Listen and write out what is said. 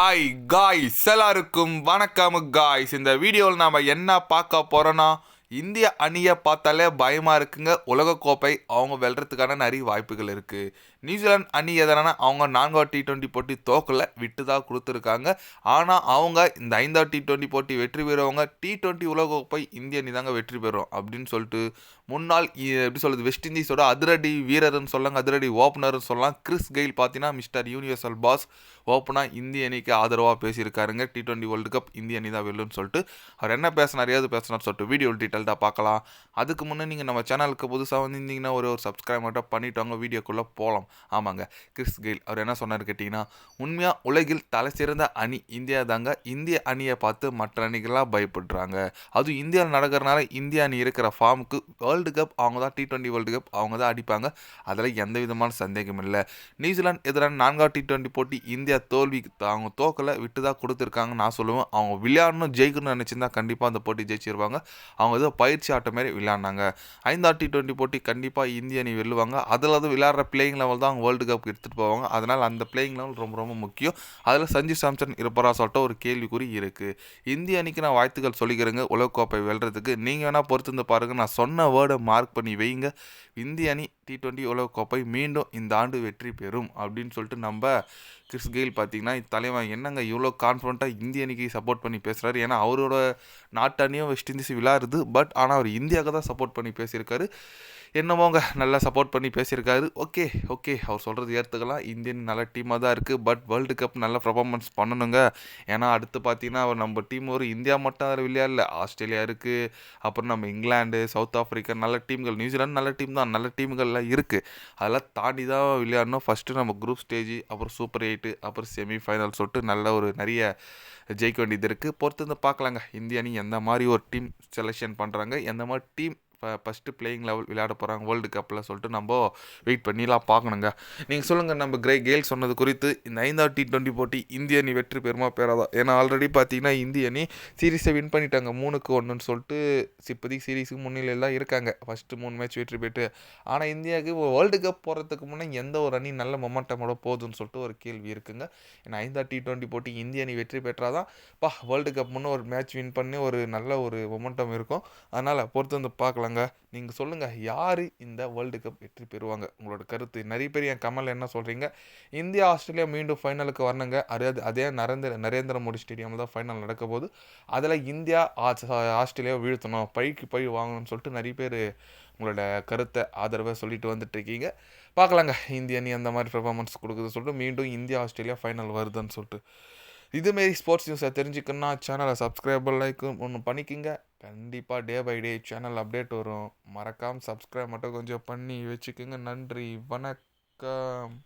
Hi guys, எல்லாருக்கும் வணக்கம் guys. இந்த வீடியோவில் நாம் என்ன பார்க்க போகிறோன்னா, இந்திய அணியை பார்த்தாலே பயமாக இருக்குங்க. உலகக்கோப்பை அவங்க வெல்றதுக்கான நிறைய வாய்ப்புகள் இருக்குது. நியூசிலாந்து அணி எதனா அவங்க 4வது T20 போட்டி தோக்கலை, விட்டு தான் கொடுத்துருக்காங்க. ஆனால் அவங்க இந்த 5வது T20 போட்டி வெற்றி பெறுவாங்க. T20 உலகக்கோப்பை இந்திய அணி தாங்க வெற்றி பெறும் அப்படின்னு சொல்லிட்டு முன்னாள் எப்படி சொல்கிறது, வெஸ்ட் இண்டீஸோட அதிரடி வீரர்னு சொல்லலாம், அதிரடி ஓப்பனர்னு சொல்லலாம். கிறிஸ் கெயில் பார்த்தீங்கன்னா மிஸ்டர் யூனிவர்சல் பாஸ் ஓப்பனாக இந்திய அணிக்கு ஆதரவாக பேசியிருக்காருங்க. T20 வேர்ல்டு கப் இந்திய அணி தான் வெல்லுன்னு சொல்லிட்டு அவர் என்ன பேசினார், ஏது பேசினார் சொல்லிட்டு வீடியோ டீட்டெயில்டாக பார்க்கலாம். அதுக்கு முன்னே நீங்கள் நம்ம சேனலுக்கு புதுசாக வந்திருந்தீங்கன்னா ஒரு சப்ஸ்கிரைப் மட்டும் பண்ணிவிட்டு வீடியோக்குள்ளே போகலாம். ஆமாங்க, கிறிஸ் கெயில் அவர் என்ன சொன்னார் கேட்டிங்கன்னா, உண்மையாக உலகில் தலை சிறந்த அணி இந்தியா தாங்க. இந்திய அணியை பார்த்து மற்ற அணிகள்லாம் பயப்படுறாங்க. அதுவும் இந்தியாவில் நடக்கிறனால இந்திய அணி இருக்கிற ஃபார்முக்கு வேர்ல்டு கப் அவங்க தான், T20 வேர்ல்டு கப் அவங்க தான் அடிப்பாங்க. அதில் எந்த விதமான சந்தேகம் இல்லை. நியூசிலாந்து எதிரான 4வது T20 போட்டி இந்தியா தோல்வி, அவங்க தோக்கலை, விட்டு தான் கொடுத்துருக்காங்க. நான் சொல்லுவேன், அவங்க விளையாடணும் ஜெயிக்கணும்னு நினச்சிருந்தா கண்டிப்பாக அந்த போட்டி ஜெயிச்சிருவாங்க. அவங்க ஏதோ பயிற்சி ஆட்டம் மாரி விளையாடினாங்க. 5வது T20 போட்டி கண்டிப்பாக இந்திய அணி வெல்லுவாங்க. அதில் விளையாடுற பிளேயிங் லெவல் தான் அவங்க வேர்ல்டு கப் எடுத்துகிட்டு போவாங்க. அதனால் அந்த பிளேயிங் லெவல் ரொம்ப ரொம்ப முக்கியம். அதில் சஞ்சு சாம்சன் இருப்பரா சொல்லிட்டு ஒரு கேள்விக்குறி இருக்குது. இந்திய அணிக்கு நான் வாழ்த்துக்கள் சொல்லிக்கிறேங்க உலகக்கோப்பை வெல்றதுக்கு. நீங்கள் வேணால் பொறுத்திருந்து பாருங்கள், நான் சொன்ன வேர்டை மார்க் பண்ணி வைங்க. இந்திய அணி T20 உலகக்கோப்பை மீண்டும் இந்த ஆண்டு வெற்றி பெறும் அப்படின்னு சொல்லிட்டு நம்ம கிறிஸ் கெயில் பார்த்தீங்கன்னா, தலைவன் என்னங்க இவ்வளோ கான்ஃபிடண்ட்டாக இந்திய அணிக்கு சப்போர்ட் பண்ணி பேசுகிறாரு. ஏன்னா அவரோட நாட்டு அணியும் வெஸ்ட் இண்டீஸ் விளையாடுது, பட் ஆனால் அவர் இந்தியாவுக்கு தான் சப்போர்ட் பண்ணி பேசியிருக்காரு. என்னமோங்க நல்லா சப்போர்ட் பண்ணி பேசியிருக்காரு. ஓகே அவர் சொல்கிறது ஏற்றுக்கலாம். இந்தியன் நல்ல டீமாக தான் இருக்குது, பட் வேர்ல்டு கப் நல்ல பர்ஃபார்மன்ஸ் பண்ணணுங்க. ஏன்னா அடுத்து பார்த்தீங்கன்னா நம்ம டீம் ஒரு இந்தியா மட்டும் அதில் விளையாடல, ஆஸ்திரேலியா இருக்குது, அப்புறம் நம்ம இங்கிலாந்து, சவுத் ஆஃப்ரிக்கா நல்ல டீம்கள், நியூசிலாந்து நல்ல டீம் தான், நல்ல டீம்கள்லாம் இருக்குது. அதெல்லாம் தாண்டி தான் விளையாடணும். ஃபஸ்ட்டு நம்ம குரூப் ஸ்டேஜ், அப்புறம் சூப்பர் 8, அப்புறம் செமிஃபைனல் சொல்லிட்டு நல்ல ஒரு நிறைய ஜெயிக்க வேண்டியது இருக்குது. பொறுத்து வந்து பார்க்கலாங்க இந்திய அணி எந்த மாதிரி ஒரு டீம் செலெக்ஷன் பண்ணுறாங்க, எந்த மாதிரி டீம் ஃபஸ்ட்டு பிளேயிங் லெவல் விளையாட போகிறாங்க வேர்ல்டு கப்பில் சொல்லிட்டு நம்ம வெயிட் பண்ணிலாம் பார்க்கணுங்க. நீங்கள் சொல்லுங்கள், நம்ம கெயில் சொன்னது குறித்து இந்த 5வது T20 போட்டி இந்திய அணி வெற்றி பெறுமா பெறாதா? ஏன்னா ஆல்ரெடி பார்த்தீங்கன்னா இந்திய அணி சீரீஸை வின் பண்ணிட்டாங்க 3-1 சொல்லிட்டு. இப்போதைக்கு சீரீஸுக்கு முன்னிலையில் இருக்காங்க, ஃபஸ்ட்டு 3 மேட்ச் வெற்றி பெற்று. ஆனால் இந்தியாவுக்கு வேர்ல்டு கப் போகிறதுக்கு முன்னே எந்த ஒரு அணி நல்ல மொமெண்டமோட போகுதுன்னு சொல்லிட்டு ஒரு கேள்வி இருக்குங்க. ஏன்னா 5வது T20 போட்டி இந்திய அணி வெற்றி பெற்றாதான் வேர்ல்டு கப் முன்னே ஒரு மேட்ச் வின் பண்ணி ஒரு நல்ல ஒரு மொமெண்டம் இருக்கும். அதனால் பொறுத்து வந்து பார்க்கலாம். நீங்கள் சொல்லுங்கள், யார் இந்த வேர்ல்டு கப் வெற்றி பெறுவாங்க? உங்களோட கருத்து நிறைய பேர் என் கமெண்ட்ல என்ன சொல்கிறீங்க, இந்தியா ஆஸ்திரேலியா மீண்டும் ஃபைனலுக்கு வரணுங்க. அதே நரேந்திர மோடி ஸ்டேடியமில் தான் ஃபைனல் நடக்க போகுது. அதில் இந்தியா ஆஸ்திரேலியாவை வீழ்த்தணும், பழிக்கு பழி வாங்கணும்னு சொல்லிட்டு நிறைய பேர் உங்களோட கருத்தை ஆதரவை சொல்லிட்டு வந்துட்டுருக்கீங்க. பார்க்கலாங்க இந்திய அணி அந்த மாதிரி பெர்ஃபார்மன்ஸ் கொடுக்குதுன்னு சொல்லிட்டு மீண்டும் இந்தியா ஆஸ்திரேலியா ஃபைனல் வருதுன்னு சொல்லிட்டு. இதுமாரி ஸ்போர்ட்ஸ் நியூஸை தெரிஞ்சுக்கணுன்னா சேனலை சப்ஸ்கிரைபர் லைக் ஒன்று பண்ணிக்கோங்க. கண்டிப்பாக day by day channel update வரும். மறக்காமல் சப்ஸ்கிரைப் மட்டும் கொஞ்சம் பண்ணி வச்சுக்கோங்க. நன்றி, வணக்கம்.